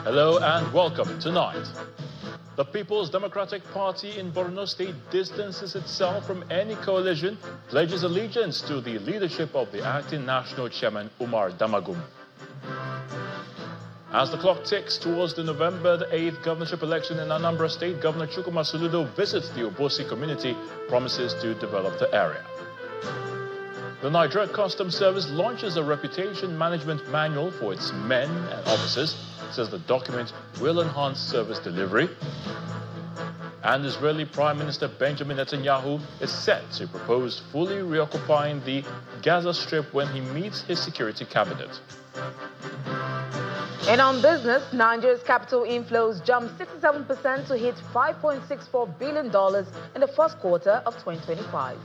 Hello and welcome tonight. The People's Democratic Party in Borno State distances itself from any coalition, pledges allegiance to the leadership of the acting national chairman Umar Damagum. As the clock ticks towards the November the 8th governorship election in Anambra State, Governor Soludo visits the Obosi community, promises to develop the area. The Nigeria Customs Service launches a reputation management manual for its men and officers. It says the document will enhance service delivery. And Israeli Prime Minister Benjamin Netanyahu is set to propose fully reoccupying the Gaza Strip when he meets his security cabinet. And on business, Nigeria's capital inflows jumped 67% to hit $5.64 billion in the first quarter of 2025.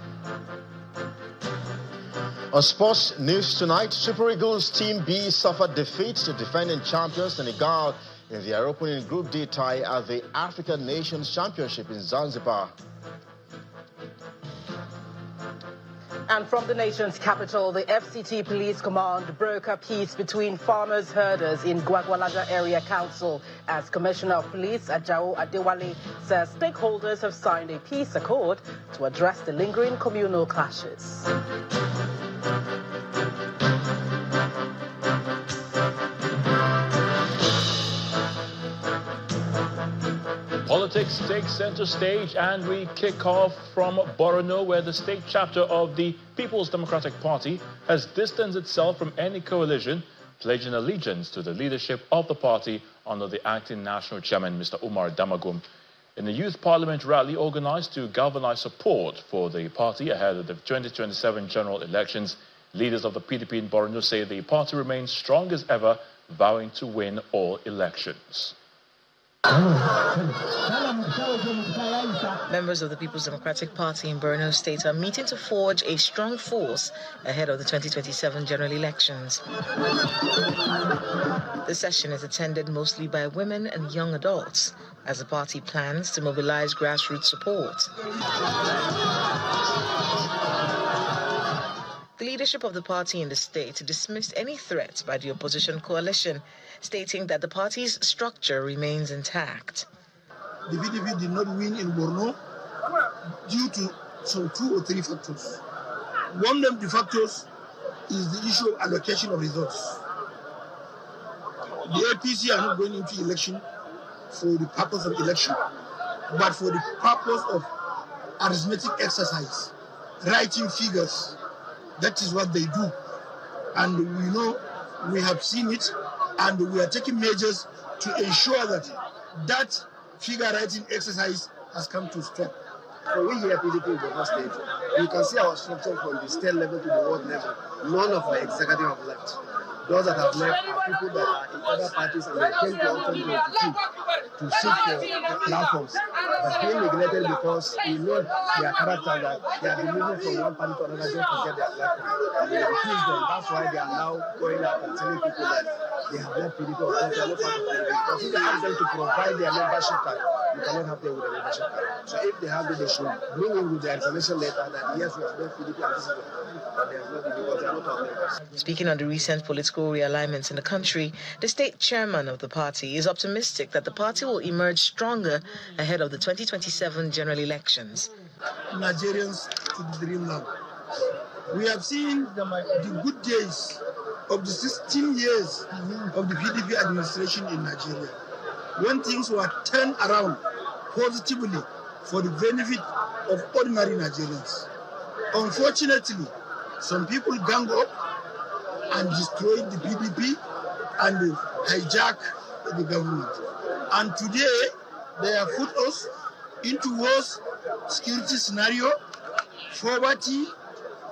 On sports news tonight, Super Eagles Team B suffered defeat to defending champions Senegal in their opening Group D tie at the African Nations Championship in Zanzibar. And from the nation's capital, the FCT Police Command broke a peace between farmers herders in Gwagwalada Area Council as Commissioner of Police Ajao Adewale says stakeholders have signed a peace accord to address the lingering communal clashes. Politics takes center stage, and we kick off from Borno, where the state chapter of the People's Democratic Party has distanced itself from any coalition, pledging allegiance to the leadership of the party under the acting national chairman, Mr. Umar Damagum. In a youth parliament rally organized to galvanize support for the party ahead of the 2027 general elections, leaders of the PDP in Borno say the party remains strong as ever, vowing to win all elections. Members of the People's Democratic Party in Borno State are meeting to forge a strong force ahead of the 2027 general elections. The session is attended mostly by women and young adults as the party plans to mobilize grassroots support. The leadership of the party in the state dismissed any threat by the opposition coalition, stating that the party's structure remains intact. The PDP did not win in Borno due to some 2 or 3 factors. One of the factors is the issue of allocation of resources. The APC are not going into election for the purpose of election, but for the purpose of arithmetic exercise, writing figures. That is what they do. And we know, we have seen it, and we are taking measures to ensure that that figure writing exercise has come to stop. So we here at PDP in Borno State, you can see our structure from the state level to the world level. None of our executive have left. Those that have left are people that are in other parties and they came to our country to seek for platforms. But being neglected because we know their character, that they have been moving from one party to another just to get their platform. And we refuse them. That's why they are now going out and telling people that they have left PDP or they are not part of PDP. Because if they ask them to provide their membership card, you cannot have them with a membership card. So if they have it, they should bring in with their information letter that yes, we have left PDP and this is what. But they have not because they are not our members. Speaking on the recent political realignments in the country, the state chairman of the party is optimistic that the party will emerge stronger ahead of the 2027 general elections. Nigerians to the dreamland. We have seen the good days of the 16 years of the PDP administration in Nigeria, when things were turned around positively for the benefit of ordinary Nigerians. Unfortunately, some people gang up and destroyed the PDP and hijack the government. And today, they have put us into worse security scenario, poverty,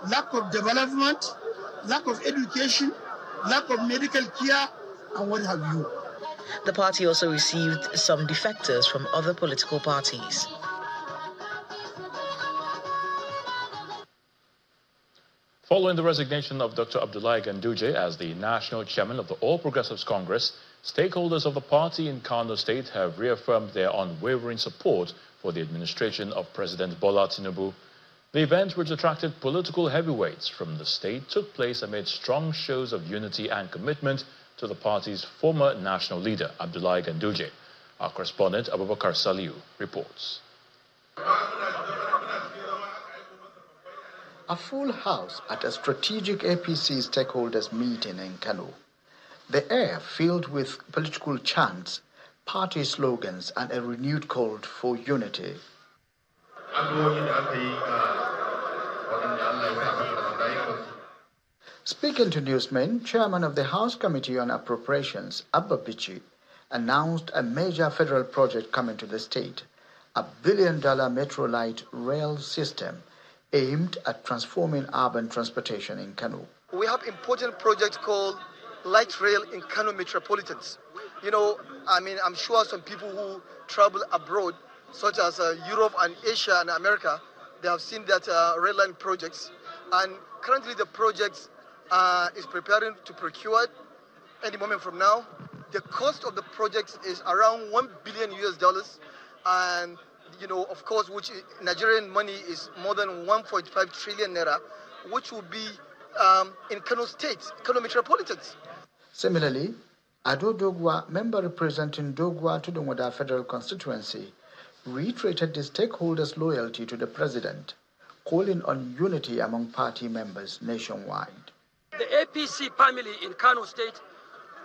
lack of development, lack of education, lack of medical care, and what have you. The party also received some defectors from other political parties. Following the resignation of Dr. Abdullahi Ganduje as the national chairman of the All Progressives Congress, stakeholders of the party in Kano State have reaffirmed their unwavering support for the administration of President Bola Tinubu. The event, which attracted political heavyweights from the state, took place amid strong shows of unity and commitment to the party's former national leader, Abdullahi Ganduje. Our correspondent, Abubakar Saliu, reports. A full house at a strategic APC stakeholders meeting in Kano. The air filled with political chants, party slogans, and a renewed call for unity. Speaking to newsmen, Chairman of the House Committee on Appropriations, Abba Bichi, announced a major federal project coming to the state, a $1 billion metro light rail system aimed at transforming urban transportation in Kano. We have important project called light rail in Kano metropolitans. You know, I'm sure some people who travel abroad, such as Europe and Asia and America, they have seen that rail line projects. And currently the project is preparing to procure any moment from now. The cost of the project is around $1 billion US, and you know, of course, which Nigerian money is more than 1.5 trillion naira, which will be in Kano State, Kano metropolitans. Similarly, Ado Dogwa, member representing Dogwa to the Tudunwada Federal Constituency, reiterated the stakeholders' loyalty to the president, calling on unity among party members nationwide. The APC family in Kano State,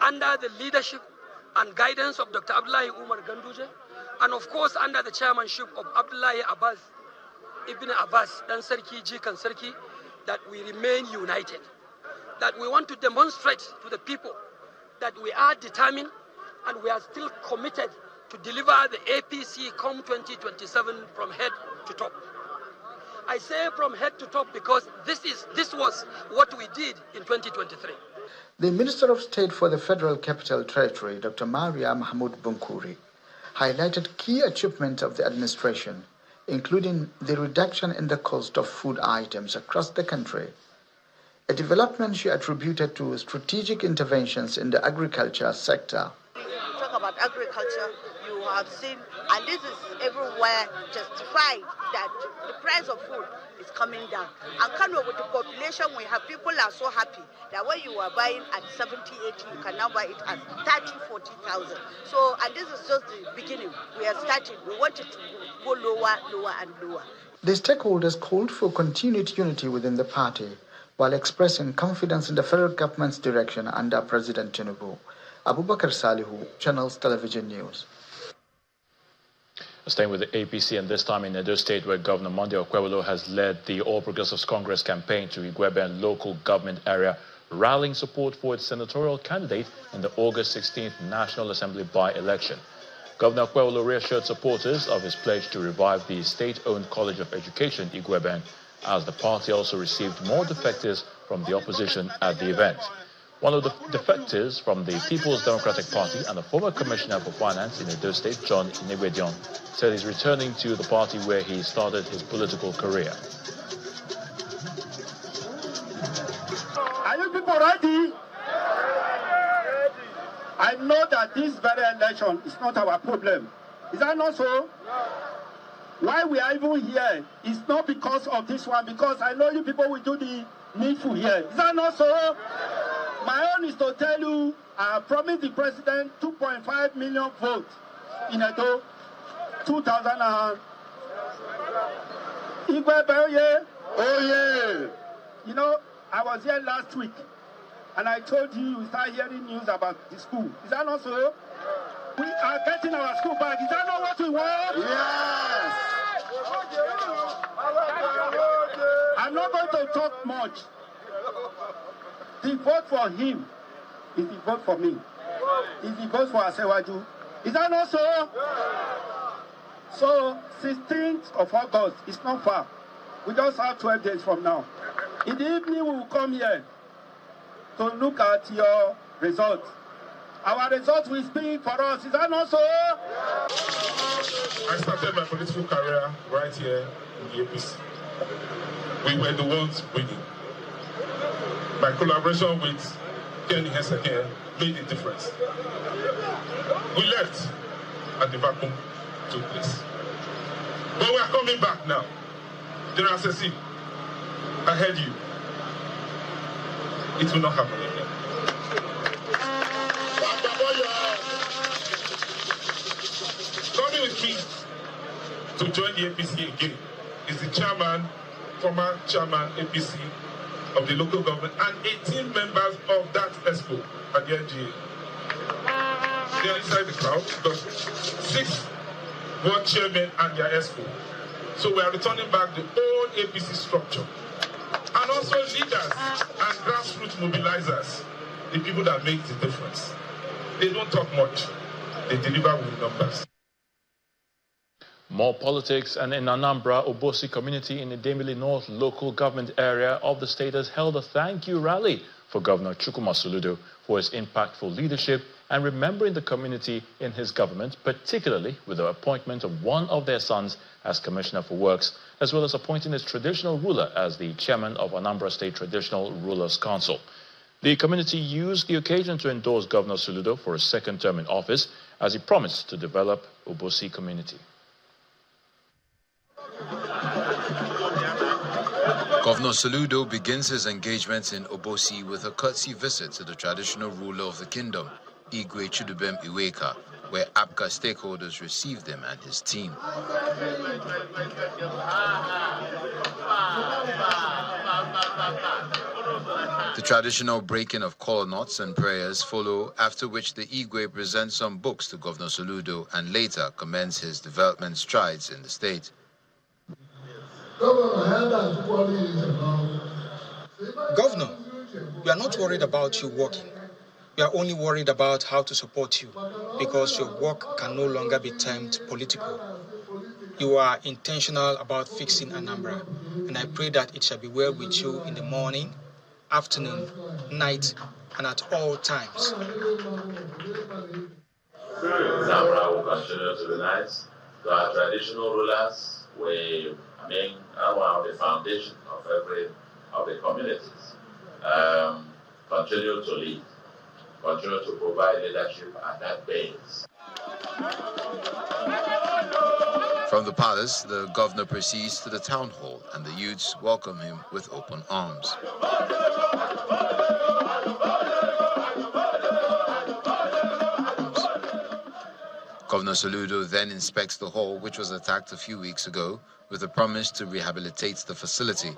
under the leadership and guidance of Dr. Abdullahi Umar Ganduje, and of course under the chairmanship of Abdullahi Abbas, Ibn Abbas, Dan Sarki, Jikan Sarki, that we remain united. That we want to demonstrate to the people that we are determined and we are still committed to deliver the APC come 2027 from head to top. I say from head to top because this was what we did in 2023. The Minister of State for the Federal Capital Territory, Dr. Maria Mahmoud Bunkuri, highlighted key achievements of the administration, including the reduction in the cost of food items across the country, a development she attributed to strategic interventions in the agriculture sector. Talk about agriculture, you have seen, and this is everywhere justified that the price of food is coming down. And Kano, with the population we have, people are so happy that when you are buying at 70, 80, you can now buy it at 30, 40,000. So, and this is just the beginning. We are starting. We want it to go lower, lower, and lower. The stakeholders called for continued unity within the party while expressing confidence in the federal government's direction under President Tinubu. Abubakar Salihu, Channels Television News. Staying with the APC, and this time in Edo State, where Governor Monday Okwewolo has led the All Progressives Congress campaign to Igweben local government area, rallying support for its senatorial candidate in the August 16th National Assembly by-election. Governor Okwewolo reassured supporters of his pledge to revive the state-owned College of Education, Igweben, as the party also received more defectors from the opposition at the event. One of the defectors from the People's Democratic Party and a former Commissioner for Finance in Edo State, John Inebedion, said he's returning to the party where he started his political career. Are you people ready? I know that this very election is not our problem. Is that not so? Why we are even here is not because of this one, because I know you people will do the needful here. Is that not so? My own is to tell you, I promised the president 2.5 million votes in Edo, 2000. Oh yeah. You know, I was here last week, and I told you we start hearing news about the school. Is that not so? We are getting our school back. Is that not what we want? Yes. I'm not going to talk much. The vote for him is the vote for me. Is the vote for Asewaju. Is that not so? So, 16th of August is not far. We just have 12 days from now. In the evening, we will come here to look at your results. Our results will speak for us. Is that not so? I started my political career right here in the APC. We were the ones winning. My collaboration with Kenny Heseke made a difference. We left and the vacuum took place. But we are coming back now. General Sessi, I heard you. It will not happen again. Coming with me to join the APC again is the former chairman APC of the local government and 18 members of that expo at the NGA. They are inside the crowd because 6 were chairmen and their expo. So we are returning back the old APC structure. And also leaders and grassroots mobilizers, the people that make the difference. They don't talk much, they deliver with numbers. More politics, and in Anambra, Obosi community in the Idemili North local government area of the state has held a thank you rally for Governor Chukwuma Soludo for his impactful leadership and remembering the community in his government, particularly with the appointment of one of their sons as Commissioner for Works, as well as appointing his traditional ruler as the chairman of Anambra State Traditional Rulers Council. The community used the occasion to endorse Governor Soludo for his second term in office as he promised to develop Obosi community. Governor Soludo begins his engagement in Obosi with a courtesy visit to the traditional ruler of the kingdom, Igwe Chidubem Iweka, where APCA stakeholders received him and his team. The traditional breaking of kola nuts and prayers follow, after which the Igwe presents some books to Governor Soludo and later commends his development strides in the state. Governor, we are not worried about you working. We are only worried about how to support you, because your work can no longer be termed political. You are intentional about fixing Anambra, and I pray that it shall be well with you in the morning, afternoon, night, and at all times. Anambra will continue to be nice to our traditional rulers. We are the foundation of every of the communities. Continue to lead, continue to provide leadership at that base. From the palace, the governor proceeds to the town hall, and the youths welcome him with open arms. Governor Soludo then inspects the hall, which was attacked a few weeks ago, with a promise to rehabilitate the facility.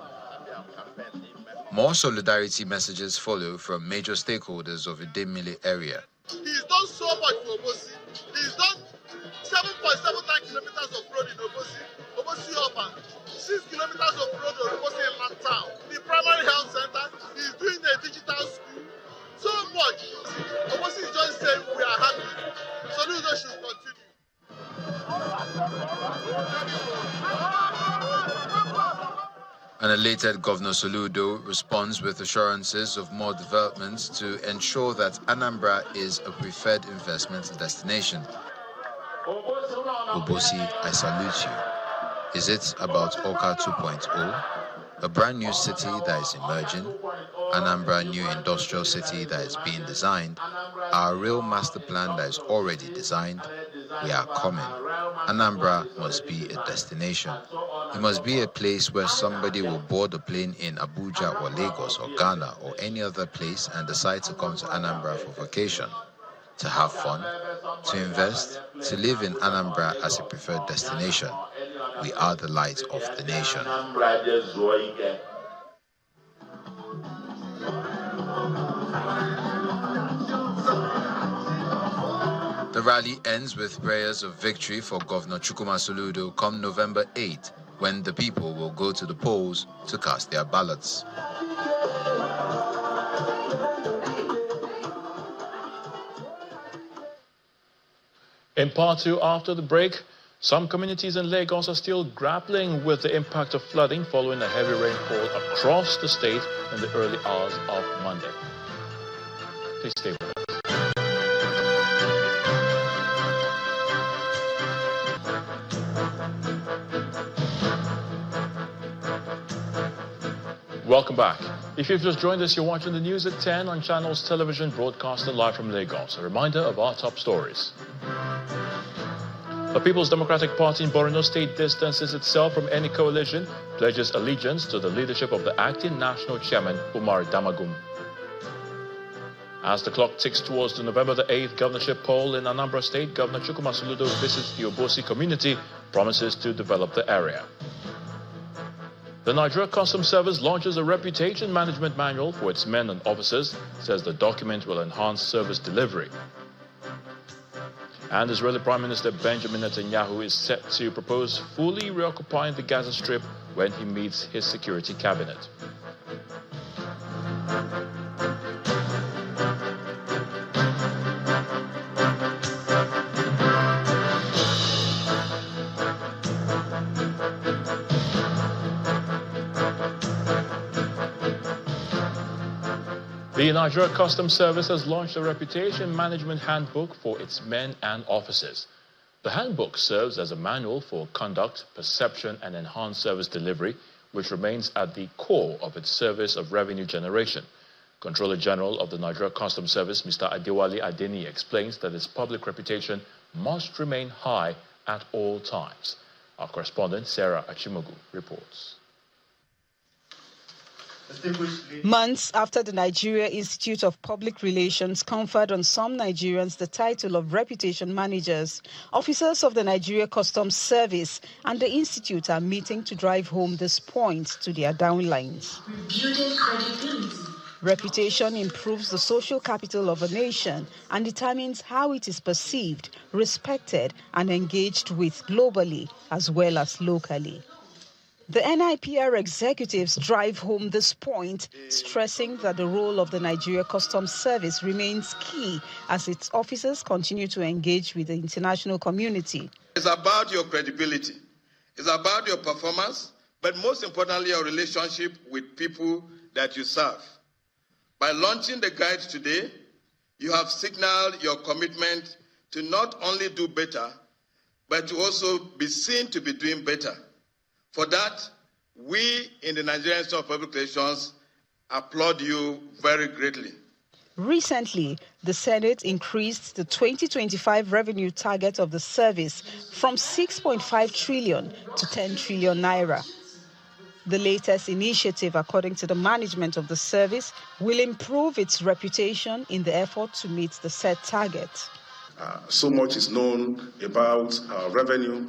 More solidarity messages follow from major stakeholders of the Idemili area. He's done so much for Obosi. He's done 7.79 kilometers of road in Obosi Urban, 6 kilometers of road in Obosi Land Town, the primary health center. He's doing a digital school. So much. Obosi is just saying we are happy. Soludo should continue. An elated Governor Soludo responds with assurances of more developments to ensure that Anambra is a preferred investment destination. Obosi, I salute you. Is it about Oka 2.0? A brand new city that is emerging? Anambra new industrial city that is being designed? Our real master plan that is already designed? We are coming. Anambra must be a destination. It must be a place where somebody will board a plane in Abuja or Lagos or Ghana or any other place and decide to come to Anambra for vacation, to have fun, to invest, to live in Anambra as a preferred destination. We are the light of the nation. The rally ends with prayers of victory for Governor Chukwuma Soludo come November 8, when the people will go to the polls to cast their ballots. In part two, after the break, some communities in Lagos are still grappling with the impact of flooding following a heavy rainfall across the state in the early hours of Monday. Please stay with us. Welcome back. If you've just joined us, you're watching the news at 10 on Channels Television, broadcasting live from Lagos. A reminder of our top stories. The People's Democratic Party in Borno State distances itself from any coalition, pledges allegiance to the leadership of the acting national chairman, Umar Damagum. As the clock ticks towards the November the 8th governorship poll in Anambra State, Governor Soludo visits the Obosi community, promises to develop the area. The Nigeria Customs Service launches a reputation management manual for its men and officers, says the document will enhance service delivery. And Israeli Prime Minister Benjamin Netanyahu is set to propose fully reoccupying the Gaza Strip when he meets his security cabinet. The Nigeria Customs Service has launched a reputation management handbook for its men and officers. The handbook serves as a manual for conduct, perception, and enhanced service delivery, which remains at the core of its service of revenue generation. Controller General of the Nigeria Customs Service, Mr. Adewale Adeni, explains that its public reputation must remain high at all times. Our correspondent, Sarah Achimogu, reports. Months after the Nigeria Institute of Public Relations conferred on some Nigerians the title of reputation managers, officers of the Nigeria Customs Service and the Institute are meeting to drive home this point to their downlines. Reputation improves the social capital of a nation and determines how it is perceived, respected, and engaged with globally as well as locally. The NIPR executives drive home this point, stressing that the role of the Nigeria Customs Service remains key as its officers continue to engage with the international community. It's about your credibility. It's about your performance, but most importantly, your relationship with people that you serve. By launching the guide today, you have signaled your commitment to not only do better, but to also be seen to be doing better. For that, we in the Nigerian Institute of Public Relations applaud you very greatly. Recently, the Senate increased the 2025 revenue target of the service from 6.5 trillion to 10 trillion naira. The latest initiative, according to the management of the service, will improve its reputation in the effort to meet the set target. So much is known about our revenue.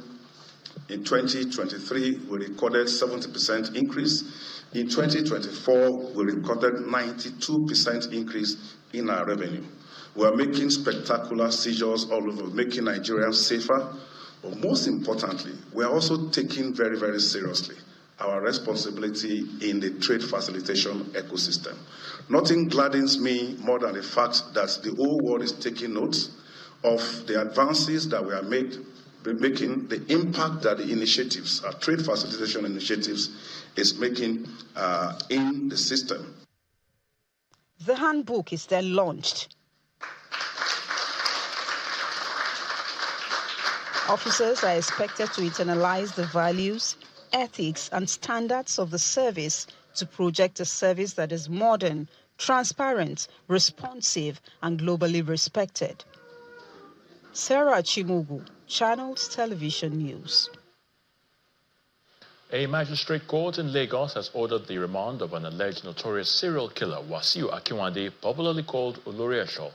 In 2023, we recorded 70% increase. In 2024, we recorded 92% increase in our revenue. We are making spectacular seizures all over, making Nigerians safer. But most importantly, we are also taking very, very seriously our responsibility in the trade facilitation ecosystem. Nothing gladdens me more than the fact that the whole world is taking note of the advances that we are making, the impact that the initiatives, our trade facilitation initiatives, is making in the system. The handbook is then launched. Officers are expected to internalize the values, ethics, and standards of the service to project a service that is modern, transparent, responsive, and globally respected. Sarah Achimogu, Channels Television News. A magistrate court in Lagos has ordered the remand of an alleged notorious serial killer, Wasiu Akinwande, popularly called Olori Esho,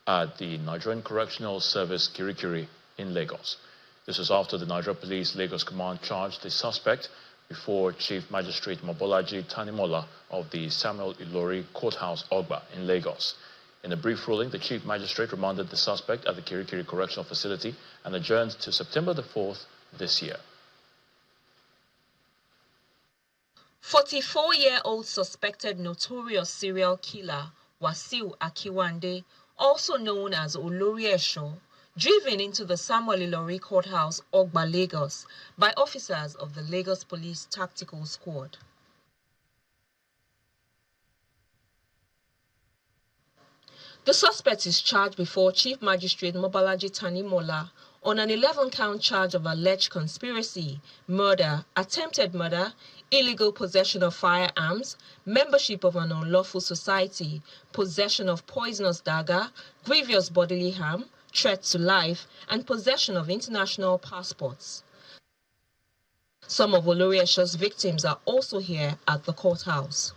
at the Nigerian Correctional Service Kirikiri in Lagos. This is after the Nigeria Police Lagos Command charged the suspect before Chief Magistrate Mobolaji Tanimola of the Samuel Ilori Courthouse Ogba in Lagos. In a brief ruling, the Chief Magistrate remanded the suspect at the Kirikiri Correctional Facility and adjourned to September the 4th this year. 44-year-old suspected notorious serial killer Wasiu Akinwande, also known as Olori Esho, driven into the Samuel Ilori Courthouse, Ogba, Lagos, by officers of the Lagos Police Tactical Squad. The suspect is charged before Chief Magistrate Mobolaji Tanimola on an 11-count charge of alleged conspiracy, murder, attempted murder, illegal possession of firearms, membership of an unlawful society, possession of poisonous dagger, grievous bodily harm, threat to life, and possession of international passports. Some of Oloriesho's victims are also here at the courthouse.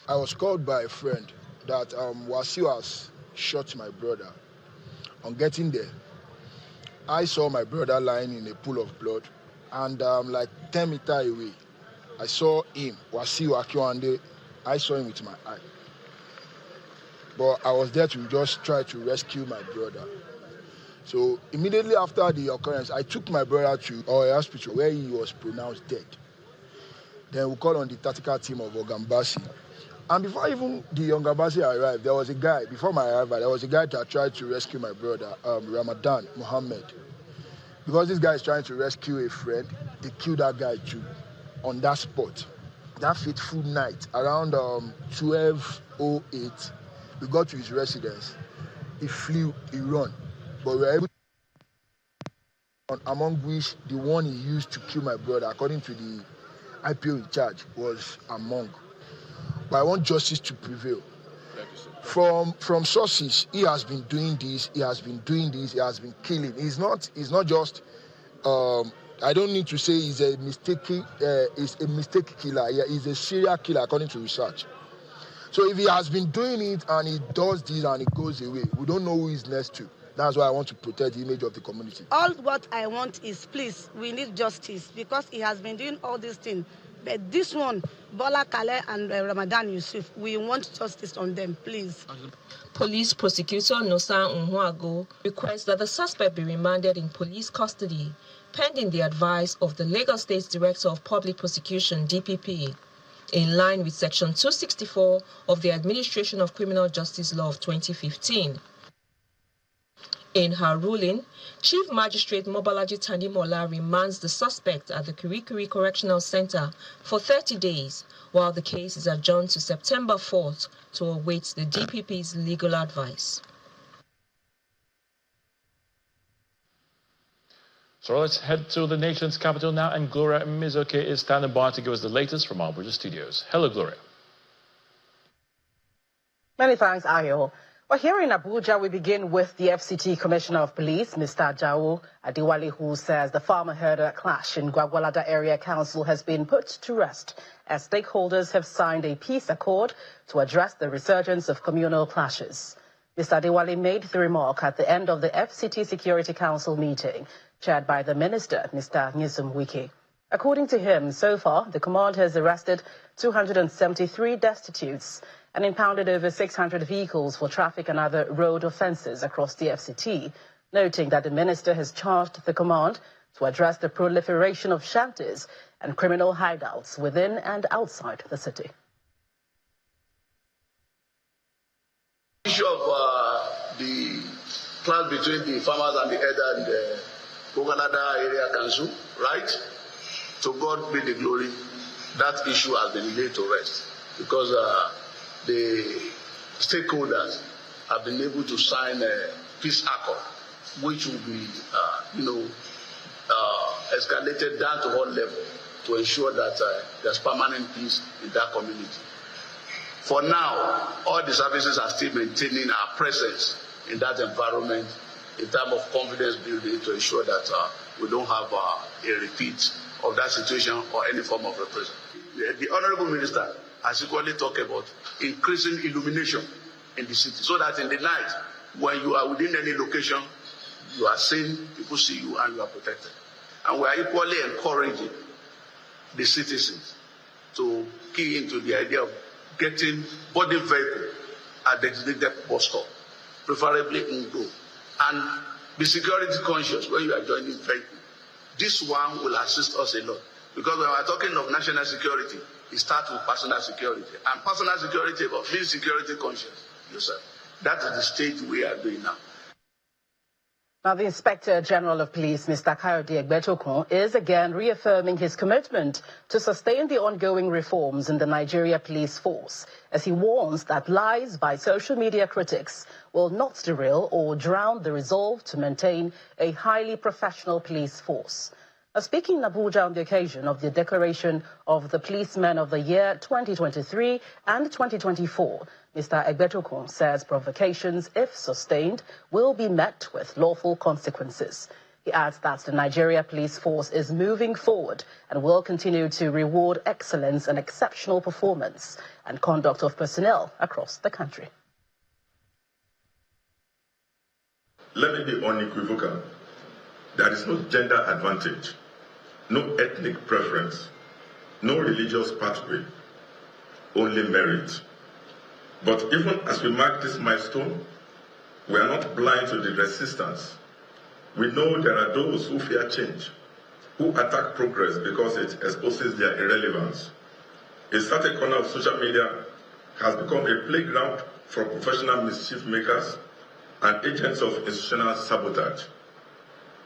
I was called by a friend that Wasiu has shot my brother. On getting there, I saw my brother lying in a pool of blood, and like 10 meters away, I saw him, Wasiu Akiwande. I saw him with my eye. But I was there to just try to rescue my brother. So immediately after the occurrence, I took my brother to our hospital where he was pronounced dead. Then we called on the tactical team of Ogambasi. And before even the Ogambasi arrived, there was a guy, before my arrival, there was a guy that tried to rescue my brother, Ramadan Muhammad. Because this guy is trying to rescue a friend, they killed that guy too, on that spot. That fateful night, around 12:08, we got to his residence. He flew, he ran. But we were able to, among which the one he used to kill my brother, according to the IPO in charge, was among. But I want justice to prevail. From sources, he has been doing this, he has been killing. He's not just, I don't need to say he's a mistake killer. Yeah, he's a serial killer according to research. So if he has been doing it and he does this and it goes away, we don't know who he's next to. That's why I want to protect the image of the community. All what I want is, please, we need justice because he has been doing all these things. But this one, Bola Kale and Ramadan Yusuf, we want justice on them, please. Police prosecutor Nosa Unhuago requests that the suspect be remanded in police custody, pending the advice of the Lagos State Director of Public Prosecution, DPP, in line with Section 264 of the Administration of Criminal Justice Law of 2015. In her ruling, Chief Magistrate Mobalaji Tanimola remands the suspect at the Kirikiri Correctional Center for 30 days, while the case is adjourned to September 4th to await the DPP's legal advice. So let's head to the nation's capital now, and Gloria Mizoke is standing by to give us the latest from our Abuja studios. Hello, Gloria. Many thanks, Ayo. Well, here in Abuja, we begin with the FCT Commissioner of Police, Mr. Ajao Adewale, who says the farmer-herder clash in Gwagwalada Area Council has been put to rest as stakeholders have signed a peace accord to address the resurgence of communal clashes. Mr. Adewale made the remark at the end of the FCT Security Council meeting, chaired by the Minister, Mr. Nyesom Wike. According to him, so far, the command has arrested 273 destitutes and impounded over 600 vehicles for traffic and other road offences across the FCT, noting that the minister has charged the command to address the proliferation of shanties and criminal hideouts within and outside the city. The issue of the clash between the farmers and the herder and the Gwagwalada Area Council, right? To God be the glory, that issue has been laid to rest because the stakeholders have been able to sign a peace accord, which will be, escalated down to all level to ensure that there's permanent peace in that community. For now, all the services are still maintaining our presence in that environment in terms of confidence building to ensure that we don't have a repeat of that situation or any form of repression. The Honorable Minister has equally talked about increasing illumination in the city so that in the night, when you are within any location, you are seen, people see you, and you are protected. And we are equally encouraging the citizens to key into the idea of getting body vehicle at the designated bus stop, preferably indoor, and be security conscious when you are joining vehicle. This one will assist us a lot because when we are talking of national security, it starts with personal security. And personal security about being security conscious yourself. That is the stage we are doing now. Now, the Inspector General of Police, Mr. Kayode Egbetokun, is again reaffirming his commitment to sustain the ongoing reforms in the Nigeria police force, as he warns that lies by social media critics will not derail or drown the resolve to maintain a highly professional police force. Speaking in Abuja on the occasion of the decoration of the Policemen of the Year 2023 and 2024, Mr. Egbetokun says provocations, if sustained, will be met with lawful consequences. He adds that the Nigeria Police Force is moving forward and will continue to reward excellence and exceptional performance and conduct of personnel across the country. Let me be unequivocal. There is no gender advantage, no ethnic preference, no religious pathway, only merit. But even as we mark this milestone, we are not blind to the resistance. We know there are those who fear change, who attack progress because it exposes their irrelevance. A certain corner of social media has become a playground for professional mischief makers and agents of institutional sabotage.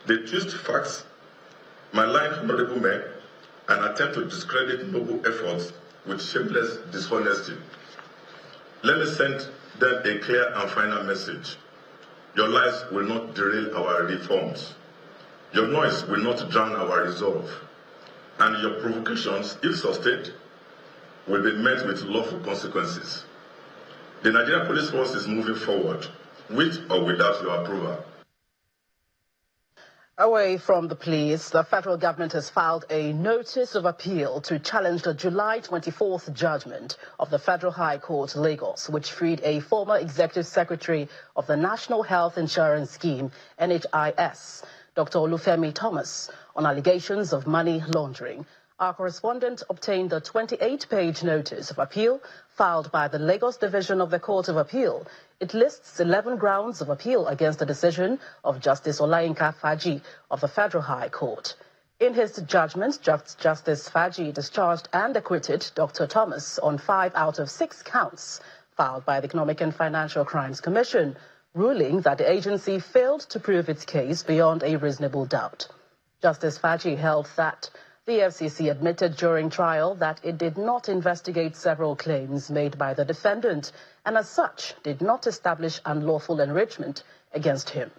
They twist facts, malign honorable men, and attempt to discredit noble efforts with shameless dishonesty. Let me send them a clear and final message. Your lies will not derail our reforms. Your noise will not drown our resolve. And your provocations, if sustained, will be met with lawful consequences. The Nigerian Police Force is moving forward, with or without your approval. Away from the police, the federal government has filed a notice of appeal to challenge the July 24th judgment of the Federal High Court, Lagos, which freed a former executive secretary of the National Health Insurance Scheme, NHIS, Dr. Olufemi Thomas, on allegations of money laundering. Our correspondent obtained the 28-page notice of appeal filed by the Lagos Division of the Court of Appeal. It lists 11 grounds of appeal against the decision of Justice Olayinka Faji of the Federal High Court. In his judgment, Justice Faji discharged and acquitted Dr. Thomas on 5 out of 6 counts filed by the Economic and Financial Crimes Commission, ruling that the agency failed to prove its case beyond a reasonable doubt. Justice Faji held that the FCC admitted during trial that it did not investigate several claims made by the defendant and as such did not establish unlawful enrichment against him.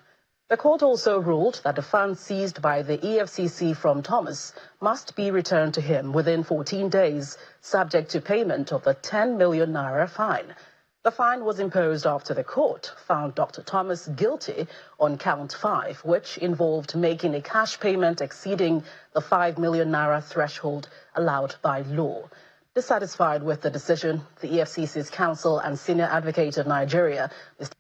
The court also ruled that the funds seized by the EFCC from Thomas must be returned to him within 14 days, subject to payment of the 10 million naira fine. The fine was imposed after the court found Dr. Thomas guilty on count 5, which involved making a cash payment exceeding the 5 million naira threshold allowed by law. Dissatisfied with the decision, the EFCC's counsel and senior advocate of Nigeria, Mr.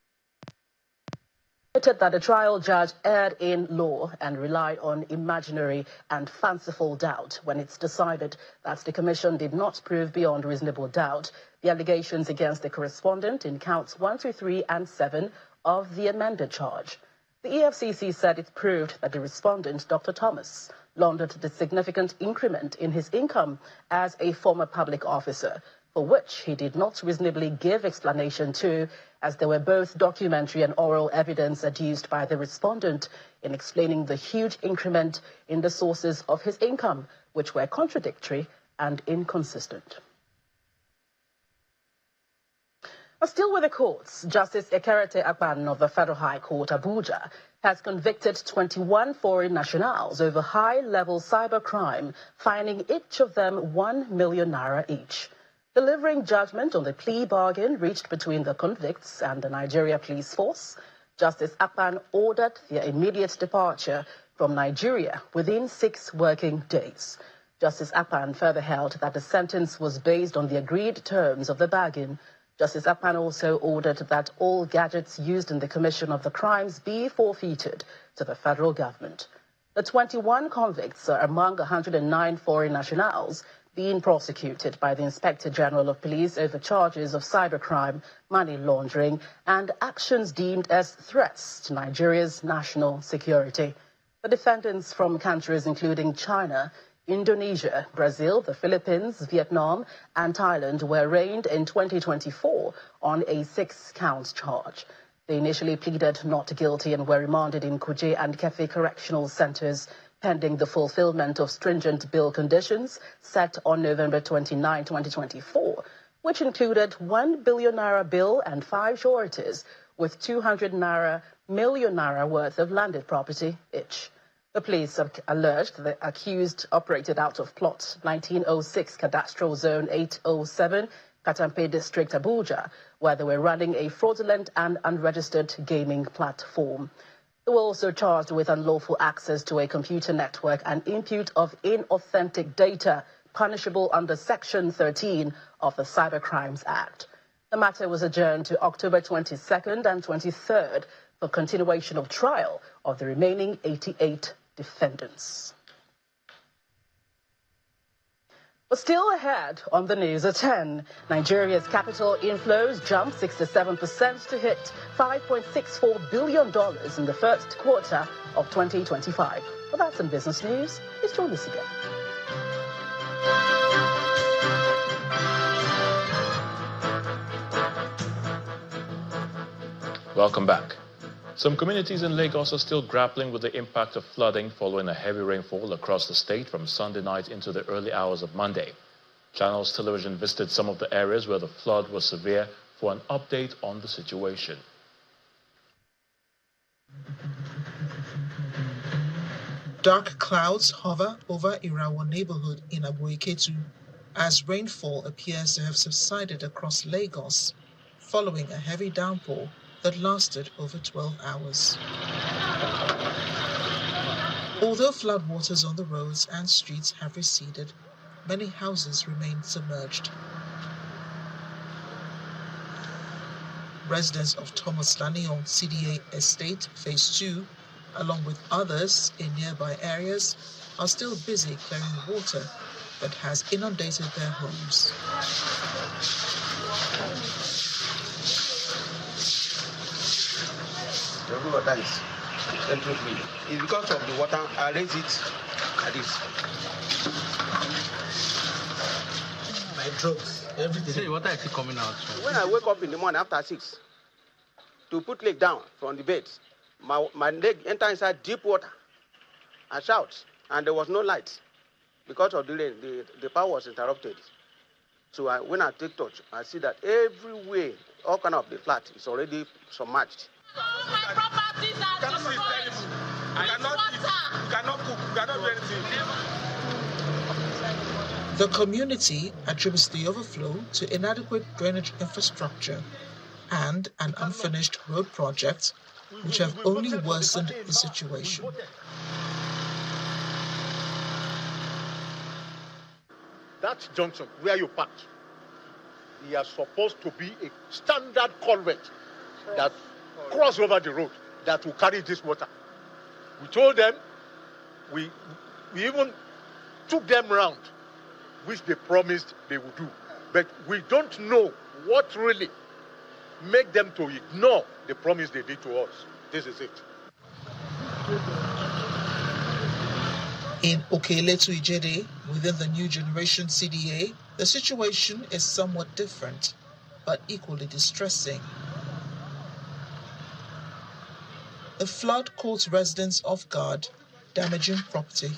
Noted that the trial judge erred in law and relied on imaginary and fanciful doubt when it's decided that the commission did not prove beyond reasonable doubt the allegations against the correspondent in counts 1 through 3 and 7 of the amended charge. The EFCC said it proved that the respondent, Dr. Thomas, laundered the significant increment in his income as a former public officer, for which he did not reasonably give explanation to, as there were both documentary and oral evidence adduced by the respondent in explaining the huge increment in the sources of his income, which were contradictory and inconsistent. Still with the courts, Justice Ekerete Akpan of the Federal High Court, Abuja, has convicted 21 foreign nationals over high-level cybercrime, fining each of them 1 million naira each. Delivering judgment on the plea bargain reached between the convicts and the Nigeria Police Force, Justice Akpan ordered their immediate departure from Nigeria within 6 working days. Justice Akpan further held that the sentence was based on the agreed terms of the bargain. Justice Akpan also ordered that all gadgets used in the commission of the crimes be forfeited to the federal government. The 21 convicts are among 109 foreign nationals being prosecuted by the Inspector General of Police over charges of cybercrime, money laundering, and actions deemed as threats to Nigeria's national security. The defendants from countries including China, Indonesia, Brazil, the Philippines, Vietnam, and Thailand were arraigned in 2024 on a 6-count charge. They initially pleaded not guilty and were remanded in Kuje and Kefi correctional centers pending the fulfillment of stringent bail conditions set on November 29, 2024, which included 1 billion naira bill and 5 sureties with 200 million naira worth of landed property each. The police alleged the accused operated out of plot 1906 Cadastral Zone 807, Katampe District, Abuja, where they were running a fraudulent and unregistered gaming platform. They were also charged with unlawful access to a computer network and input of inauthentic data, punishable under Section 13 of the Cybercrimes Act. The matter was adjourned to October 22nd and 23rd for continuation of trial of the remaining 88 defendants. But still ahead on the news at 10, Nigeria's capital inflows jumped 67% to hit $5.64 billion in the first quarter of 2025. Well, that's some business news. Let's join us again. Welcome back. Some communities in Lagos are still grappling with the impact of flooding following a heavy rainfall across the state from Sunday night into the early hours of Monday. Channels Television visited some of the areas where the flood was severe for an update on the situation. Dark clouds hover over Irawa neighborhood in Abueketu as rainfall appears to have subsided across Lagos following a heavy downpour that lasted over 12 hours. Although floodwaters on the roads and streets have receded, many houses remain submerged. Residents of Thomas Lanion CDA Estate Phase 2, along with others in nearby areas, are still busy clearing water that has inundated their homes. The water is entering free. It's because of the water. I raise it like this. My drugs, everything. So the water is still coming out. When I wake up in the morning after 6 to put leg down from the bed, my leg enter inside deep water. I shout, and there was no light because of the rain. The power was interrupted. So when I take touch, I see that everywhere, all kind of the flat is already submerged. My properties are destroyed. You cannot cook, you cannot do anything. The community attributes the overflow to inadequate drainage infrastructure and an unfinished road project, which have only worsened the situation. That junction where you parked, he is supposed to be a standard culvert that cross over the road that will carry this water. We told them, we even took them round, which they promised they would do. But we don't know what really make them to ignore the promise they did to us. This is it. In Okeletu Ijede, within the New Generation CDA, the situation is somewhat different, but equally distressing. The flood caught residents off guard, damaging property.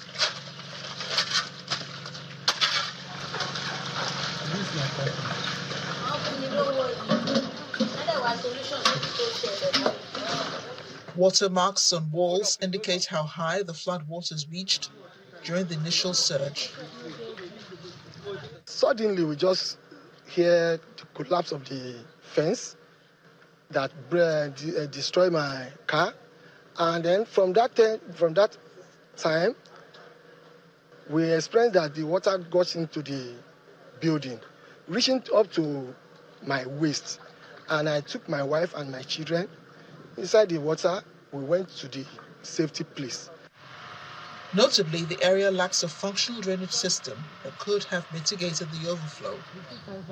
Watermarks on walls indicate how high the flood waters reached during the initial surge. Suddenly, we just hear the collapse of the fence that destroyed my car. And then from that time, we experienced that the water got into the building, reaching up to my waist. And I took my wife and my children inside the water. We went to the safety place. Notably, the area lacks a functional drainage system that could have mitigated the overflow.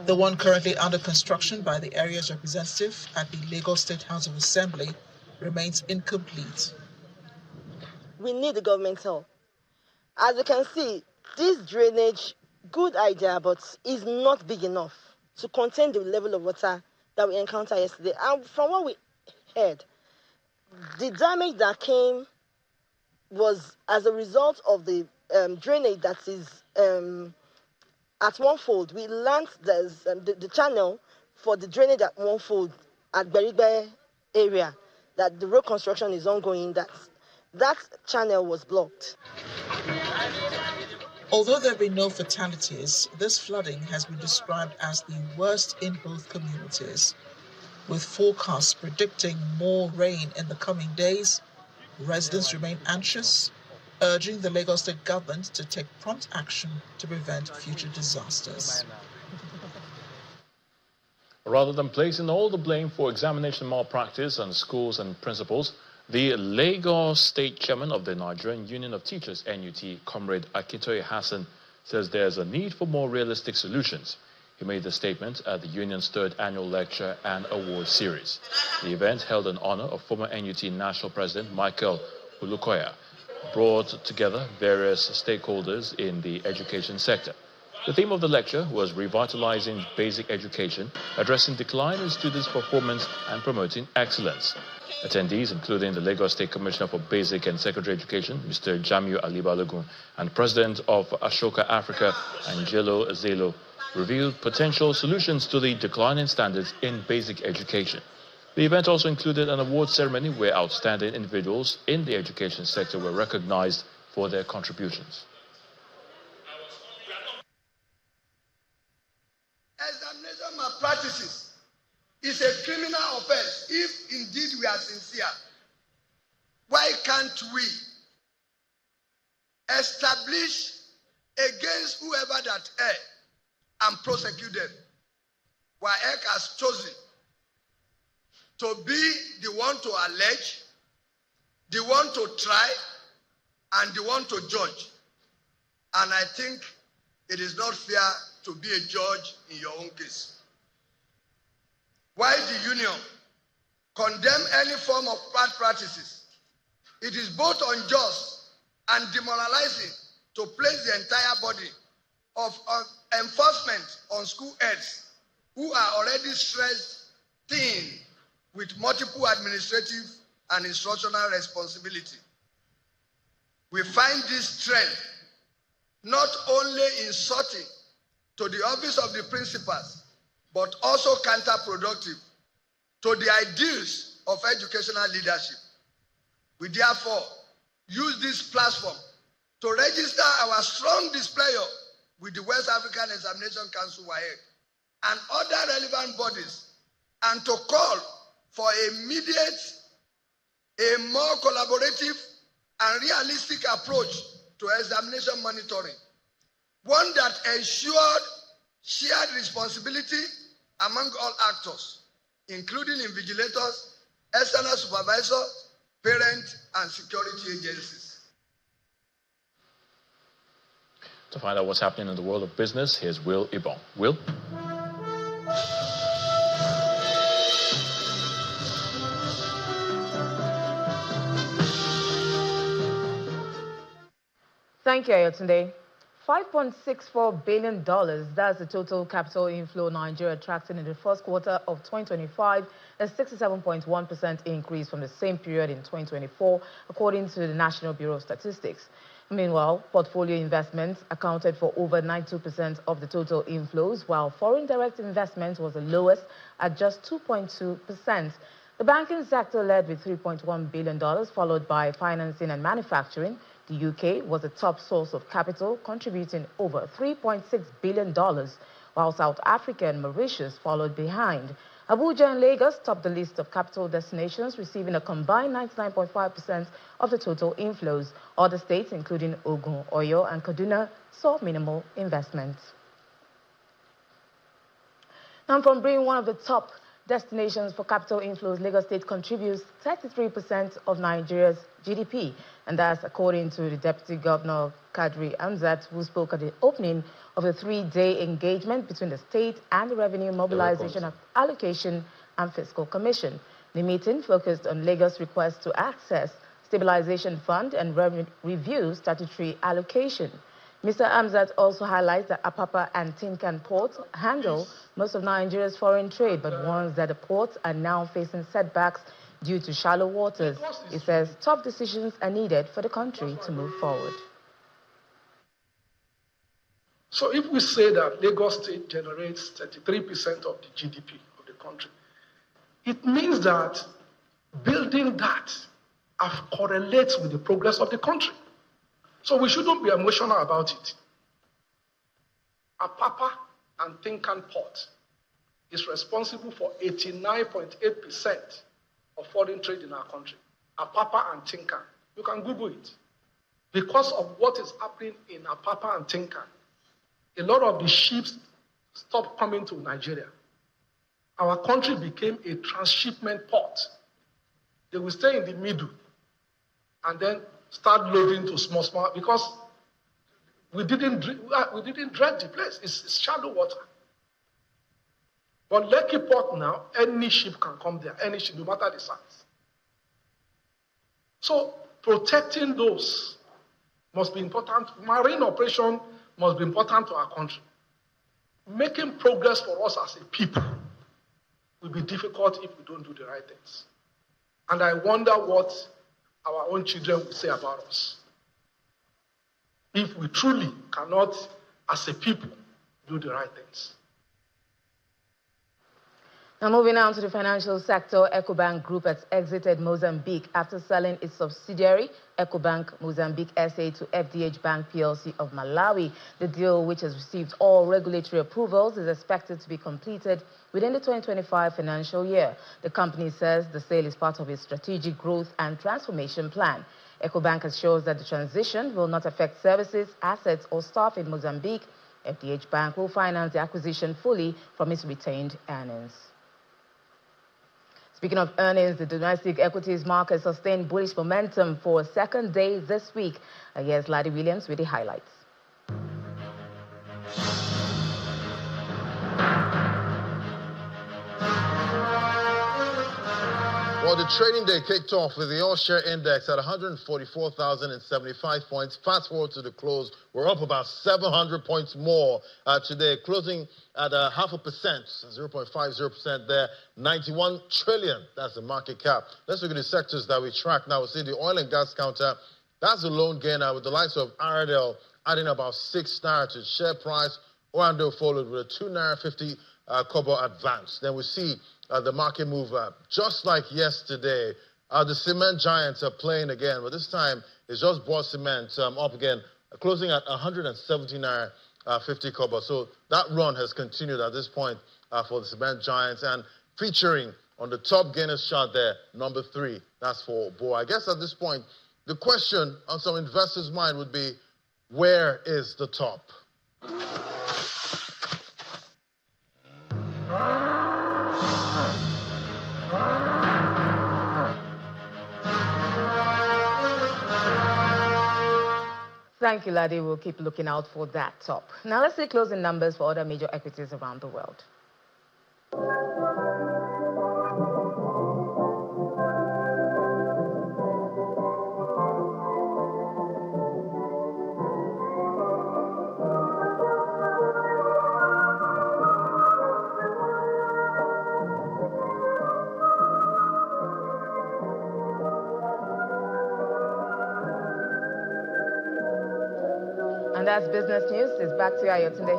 The one currently under construction by the area's representative at the Lagos State House of Assembly remains incomplete. We need the government's help. As you can see, this drainage, good idea, but is not big enough to contain the level of water that we encountered yesterday. And from what we heard, the damage that came was as a result of the drainage that is at one fold. We learned there's the channel for the drainage at one fold at Berigbe area, that the road construction is ongoing, that that channel was blocked. Although there have been no fatalities, this flooding has been described as the worst in both communities. With forecasts predicting more rain in the coming days, residents remain anxious, urging the Lagos State government to take prompt action to prevent future disasters. Rather than placing all the blame for examination malpractice on schools and principals, the Lagos State Chairman of the Nigerian Union of Teachers, NUT, Comrade Akintoye Hassan, says there's a need for more realistic solutions. He made the statement at the union's third annual lecture and award series. The event, held in honor of former NUT National President Michael Ulukoya, brought together various stakeholders in the education sector. The theme of the lecture was revitalizing basic education, addressing decline in students' performance and promoting excellence. Attendees, including the Lagos State Commissioner for Basic and Secondary Education, Mr. Jamiu Ali Balogun, and President of Ashoka Africa, Angelo Azelo, revealed potential solutions to the declining standards in basic education. The event also included an award ceremony where outstanding individuals in the education sector were recognized for their contributions. Examination malpractices is a criminal offense if indeed we are sincere. Why can't we establish against whoever that err and prosecute them? WAEC has chosen to be the one to allege, the one to try, and the one to judge. And I think it is not fair to be a judge in your own case. Why the union condemn any form of bad practices? It is both unjust and demoralizing to place the entire body of enforcement on school heads who are already stressed thin with multiple administrative and instructional responsibility. We find this trend not only insulting to the office of the principals, but also counterproductive to the ideals of educational leadership. We therefore use this platform to register our strong displeasure with the West African Examination Council WAEC and other relevant bodies, and to call for a more collaborative and realistic approach to examination monitoring, one that ensured shared responsibility among all actors, including invigilators, external supervisors, parents, and security agencies. To find out what's happening in the world of business, here's Will Ibon. Will? Thank you, Ayotunde. $5.64 billion, that's the total capital inflow Nigeria attracted in the first quarter of 2025, a 67.1% increase from the same period in 2024, according to the National Bureau of Statistics. Meanwhile, portfolio investments accounted for over 92% of the total inflows, while foreign direct investment was the lowest at just 2.2%. The banking sector led with $3.1 billion, followed by financing and manufacturing. The UK was the top source of capital, contributing over $3.6 billion, while South Africa and Mauritius followed behind. Abuja and Lagos topped the list of capital destinations, receiving a combined 99.5% of the total inflows. Other states, including Ogun, Oyo, and Kaduna, saw minimal investments. Now, from being one of the top destinations for capital inflows, Lagos State contributes 33% of Nigeria's GDP, and that's according to the Deputy Governor Kadri Amzat, who spoke at the opening of a 3-day engagement between the state and the Revenue Mobilization Allocation and Fiscal Commission. The meeting focused on Lagos' request to access Stabilization Fund and review statutory allocation. Mr. Amzat also highlights that Apapa and Tinkan ports handle most of Nigeria's foreign trade, but warns that the ports are now facing setbacks due to shallow waters. He says tough decisions are needed for the country to move forward. So if we say that Lagos State generates 33% of the GDP of the country, it means that building that correlates with the progress of the country. So we shouldn't be emotional about it. Apapa and Tinkan Port is responsible for 89.8% of foreign trade in our country. Apapa and Tinkan. You can Google it. Because of what is happening in Apapa and Tinkan, a lot of the ships stopped coming to Nigeria. Our country became a transshipment port. They will stay in the middle and then start loading to small, because we didn't dredge the place. It's shallow water. But Lekki Port now, any ship can come there, any ship, no matter the size. So protecting those must be important. Marine operation must be important to our country. Making progress for us as a people will be difficult if we don't do the right things. And I wonder what our own children will say about us if we truly cannot, as a people, do the right things. Now moving on to the financial sector, Ecobank Group has exited Mozambique after selling its subsidiary, Ecobank Mozambique SA, to FDH Bank PLC of Malawi. The deal, which has received all regulatory approvals, is expected to be completed within the 2025 financial year. The company says the sale is part of its strategic growth and transformation plan. Ecobank assures that the transition will not affect services, assets, or staff in Mozambique. FDH Bank will finance the acquisition fully from its retained earnings. Speaking of earnings, the domestic equities market sustained bullish momentum for a second day this week. Here's Laddie Williams with the highlights. Well, the trading day kicked off with the all-share index at 144,075 points. Fast forward to the close, we're up about 700 points more today, closing at 0.5%, 0.50% there, 91 trillion. That's the market cap. Let's look at the sectors that we track now. We see the oil and gas counter. That's a lone gainer with the likes of Aradel adding about 6 naira to share price. Orlando followed with a 2 naira 50 kobo advance. Then we see the market move up. Just like yesterday, the cement giants are playing again, but this time it's just Boss Cement up again, closing at 170 naira 50 kobo. So that run has continued at this point for the cement giants, and featuring on the top gainers chart there, number 3, that's for Boa. I guess at this point, the question on some investors' mind would be, where is the top? Thank you, Laddie. We'll keep looking out for that top. Now let's see closing numbers for other major equities around the world. And that's business news. It's back to you, Ayotunde.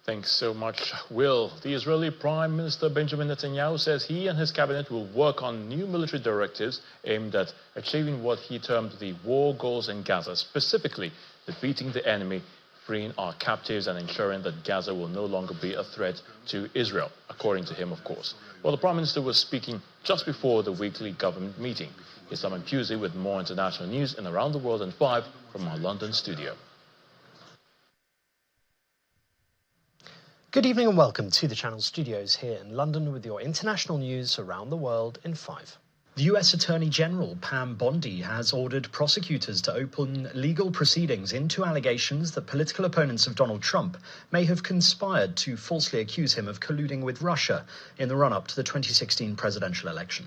Thanks so much, Will. The Israeli Prime Minister Benjamin Netanyahu says he and his cabinet will work on new military directives aimed at achieving what he termed the war goals in Gaza, specifically defeating the enemy, freeing our captives, and ensuring that Gaza will no longer be a threat to Israel, according to him, of course. Well, the Prime Minister was speaking just before the weekly government meeting. He's on Tuesday with more international news and around the world in 5 from our London studio. Good evening and welcome to the Channel Studios here in London with your international news around the world in 5. The US Attorney General Pam Bondi has ordered prosecutors to open legal proceedings into allegations that political opponents of Donald Trump may have conspired to falsely accuse him of colluding with Russia in the run-up to the 2016 presidential election.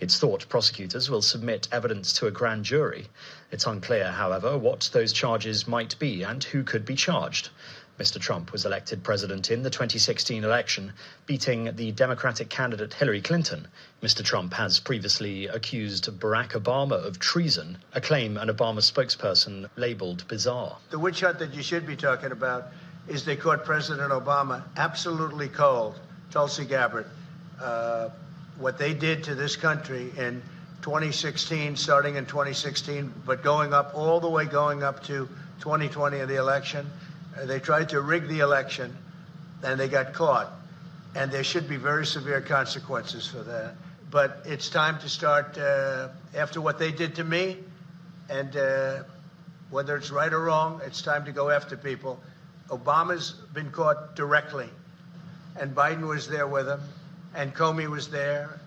It's thought prosecutors will submit evidence to a grand jury. It's unclear, however, what those charges might be and who could be charged. Mr. Trump was elected president in the 2016 election, beating the Democratic candidate Hillary Clinton. Mr. Trump has previously accused Barack Obama of treason, a claim an Obama spokesperson labeled bizarre. The witch hunt that you should be talking about is they caught President Obama absolutely cold, Tulsi Gabbard. What they did to this country in 2016, starting in 2016, but going up to 2020 in the election. They tried to rig the election, and they got caught. And there should be very severe consequences for that. But it's time to start, after what they did to me, and whether it's right or wrong, it's time to go after people. Obama's been caught directly, and Biden was there with him, and Comey was there,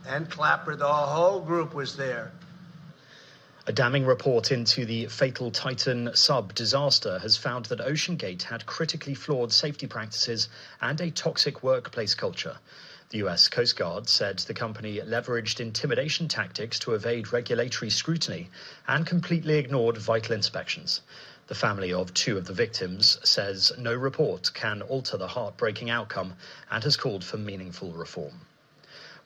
and Clapper, the whole group was there. A damning report into the fatal Titan sub disaster has found that OceanGate had critically flawed safety practices and a toxic workplace culture. The US Coast Guard said the company leveraged intimidation tactics to evade regulatory scrutiny and completely ignored vital inspections. The family of two of the victims says no report can alter the heartbreaking outcome and has called for meaningful reform.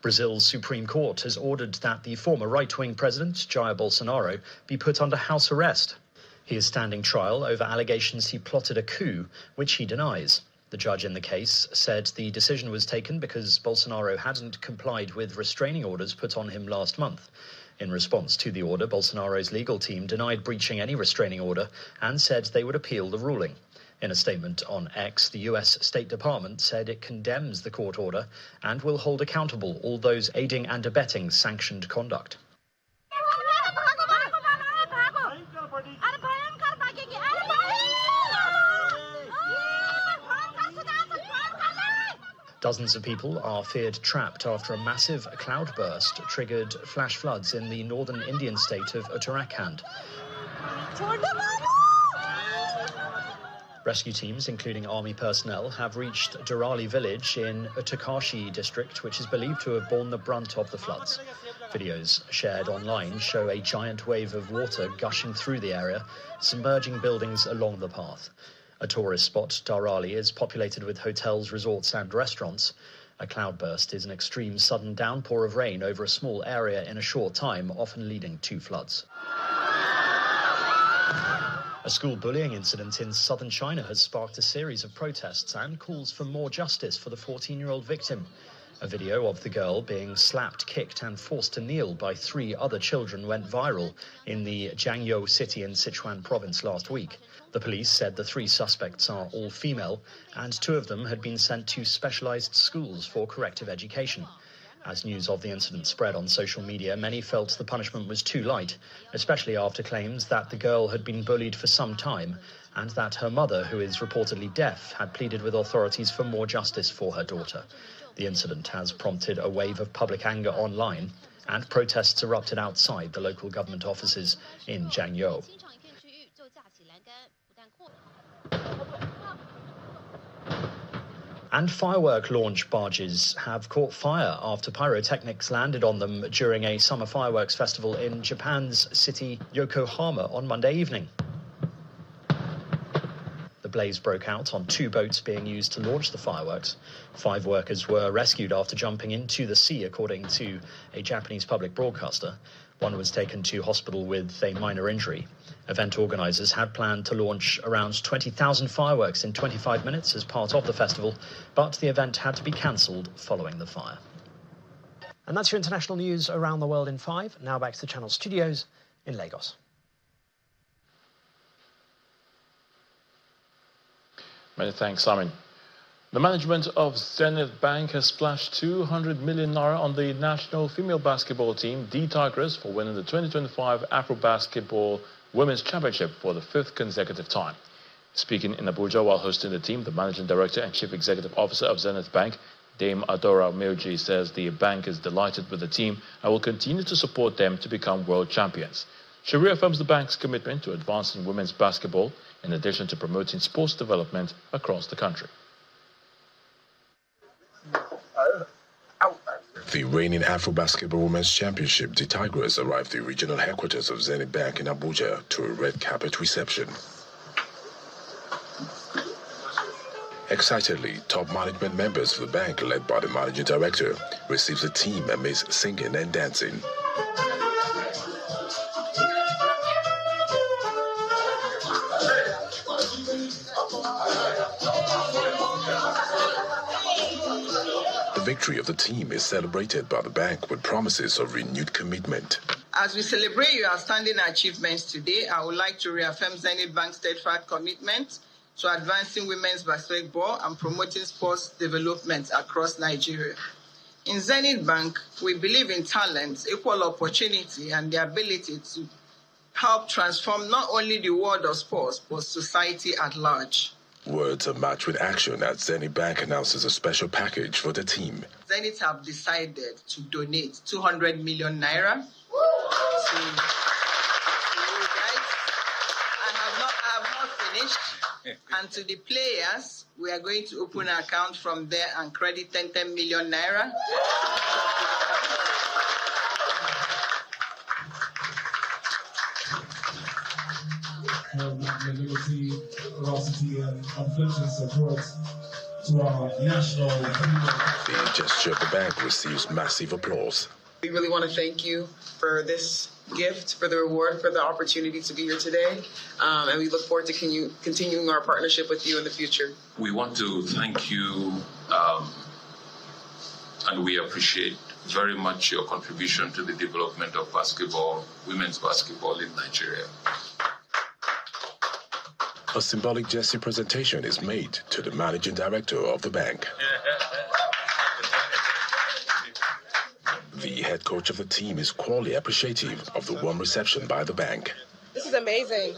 Brazil's Supreme Court has ordered that the former right-wing president, Jair Bolsonaro, be put under house arrest. He is standing trial over allegations he plotted a coup, which he denies. The judge in the case said the decision was taken because Bolsonaro hadn't complied with restraining orders put on him last month. In response to the order, Bolsonaro's legal team denied breaching any restraining order and said they would appeal the ruling. In a statement on X, the US State Department said it condemns the court order and will hold accountable all those aiding and abetting sanctioned conduct. Dozens of people are feared trapped after a massive cloudburst triggered flash floods in the northern Indian state of Uttarakhand. Rescue teams, including army personnel, have reached Durali village in Uttarkashi district, which is believed to have borne the brunt of the floods. Videos shared online show a giant wave of water gushing through the area, submerging buildings along the path. A tourist spot, Darali, is populated with hotels, resorts and restaurants. A cloudburst is an extreme sudden downpour of rain over a small area in a short time, often leading to floods. A school bullying incident in southern China has sparked a series of protests and calls for more justice for the 14-year-old victim. A video of the girl being slapped, kicked and forced to kneel by 3 other children went viral in the Jiangyo city in Sichuan province last week. The police said the 3 suspects are all female and 2 of them had been sent to specialized schools for corrective education. As news of the incident spread on social media, many felt the punishment was too light, especially after claims that the girl had been bullied for some time and that her mother, who is reportedly deaf, had pleaded with authorities for more justice for her daughter. The incident has prompted a wave of public anger online, and protests erupted outside the local government offices in Jiangyo. And firework launch barges have caught fire after pyrotechnics landed on them during a summer fireworks festival in Japan's city Yokohama on Monday evening. The blaze broke out on 2 boats being used to launch the fireworks. 5 workers were rescued after jumping into the sea, according to a Japanese public broadcaster. 1 was taken to hospital with a minor injury. Event organisers had planned to launch around 20,000 fireworks in 25 minutes as part of the festival, but the event had to be cancelled following the fire. And that's your international news around the world in 5. Now back to the Channel studios in Lagos. Many thanks, Simon. The management of Zenith Bank has splashed 200 million naira on the national female basketball team, the Tigers, for winning the 2025 Afro Basketball Women's Championship for the 5th consecutive time. Speaking in Abuja while hosting the team, the Managing Director and Chief Executive Officer of Zenith Bank, Dame Adora Milji, says the bank is delighted with the team and will continue to support them to become world champions. She reaffirms the bank's commitment to advancing women's basketball in addition to promoting sports development across the country. The reigning Afro Basketball Women's Championship, the Tigers, arrived at the regional headquarters of Zenith Bank in Abuja to a red carpet reception. Excitedly, top management members of the bank, led by the managing director, receives the team amidst singing and dancing. The victory of the team is celebrated by the bank with promises of renewed commitment. As we celebrate your outstanding achievements today, I would like to reaffirm Zenith Bank's steadfast commitment to advancing women's basketball and promoting sports development across Nigeria. In Zenith Bank, we believe in talent, equal opportunity, and the ability to help transform not only the world of sports, but society at large. Words are matched with action as Zenith Bank announces a special package for the team. Zenith have decided to donate 200 million naira to you guys. I have not finished. And to the players, we are going to open an account from there and credit 10 million naira. Liberty, velocity, and unflinching support to our national. The gesture of the bank receives massive applause. We really want to thank you for this gift, for the reward, for the opportunity to be here today. And we look forward to continuing our partnership with you in the future. We want to thank you, and we appreciate very much your contribution to the development of basketball, women's basketball in Nigeria. A symbolic jersey presentation is made to the managing director of the bank. The head coach of the team is quite appreciative of the warm reception by the bank. This is amazing.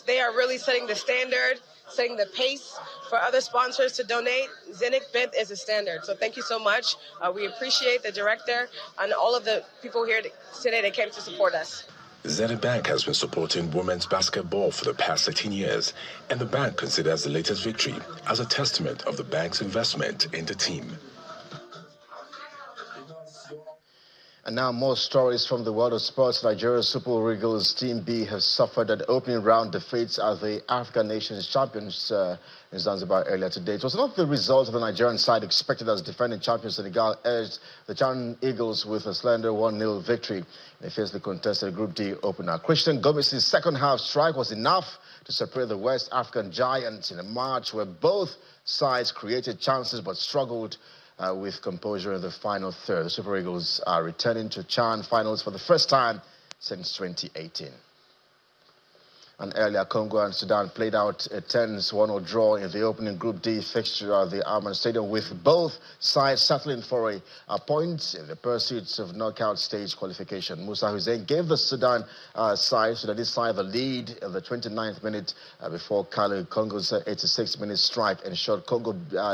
They are really setting the standard, setting the pace for other sponsors to donate. Zenith Bank is a standard. So thank you so much. We appreciate the director and all of the people here today that came to support us. Zenith Bank has been supporting women's basketball for the past 18 years, and the bank considers the latest victory as a testament of the bank's investment in the team. And now more stories from the world of sports. Nigeria's Super Eagles Team B has suffered an opening round defeats at the African Nations Champions in Zanzibar earlier today. It was not the result of the Nigerian side expected as defending champions Senegal edged the Chan Eagles with a slender 1-0 victory. They faced the contested Group D opener. Christian Gomez's second half strike was enough to separate the West African giants in a match where both sides created chances but struggled with composure in the final third. The Super Eagles are returning to Chan finals for the first time since 2018. And earlier, Congo and Sudan played out a tense 1-0 draw in the opening Group D fixture at the Arman Stadium, with both sides settling for a point in the pursuit of knockout stage qualification. Musa Hussein gave the Sudanese side the lead in the 29th minute before Congo's 86th minute strike ensured Congo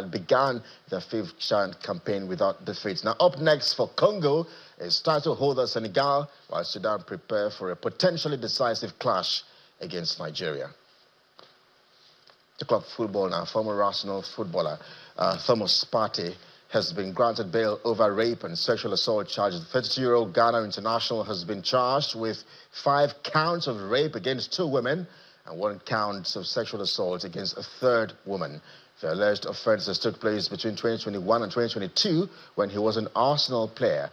began their fifth Chan campaign without defeat. Now, up next for Congo is title holder Senegal, while Sudan prepare for a potentially decisive clash against Nigeria. The club football now, former Arsenal footballer Thomas Partey has been granted bail over rape and sexual assault charges. The 32-year-old Ghana international has been charged with 5 counts of rape against 2 women and 1 count of sexual assault against a 3rd woman. The alleged offences took place between 2021 and 2022 when he was an Arsenal player.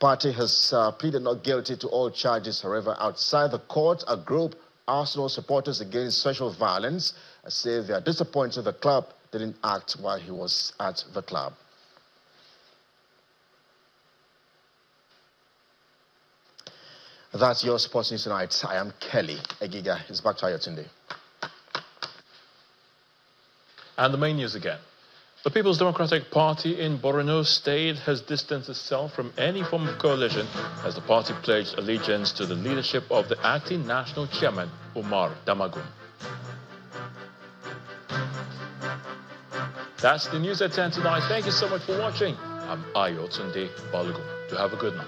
Partey has pleaded not guilty to all charges. However, outside the court, a group Arsenal supporters against sexual violence say they are disappointed the club didn't act while he was at the club. That's your sports news tonight. I am Kelly Egiga. It's back to Ayotunde. And the main news again. The People's Democratic Party in Borno State has distanced itself from any form of coalition as the party pledged allegiance to the leadership of the acting national chairman, Umar Damagum. That's the news at 10 tonight. Thank you so much for watching. I'm Ayotunde Balogun. Do have a good night.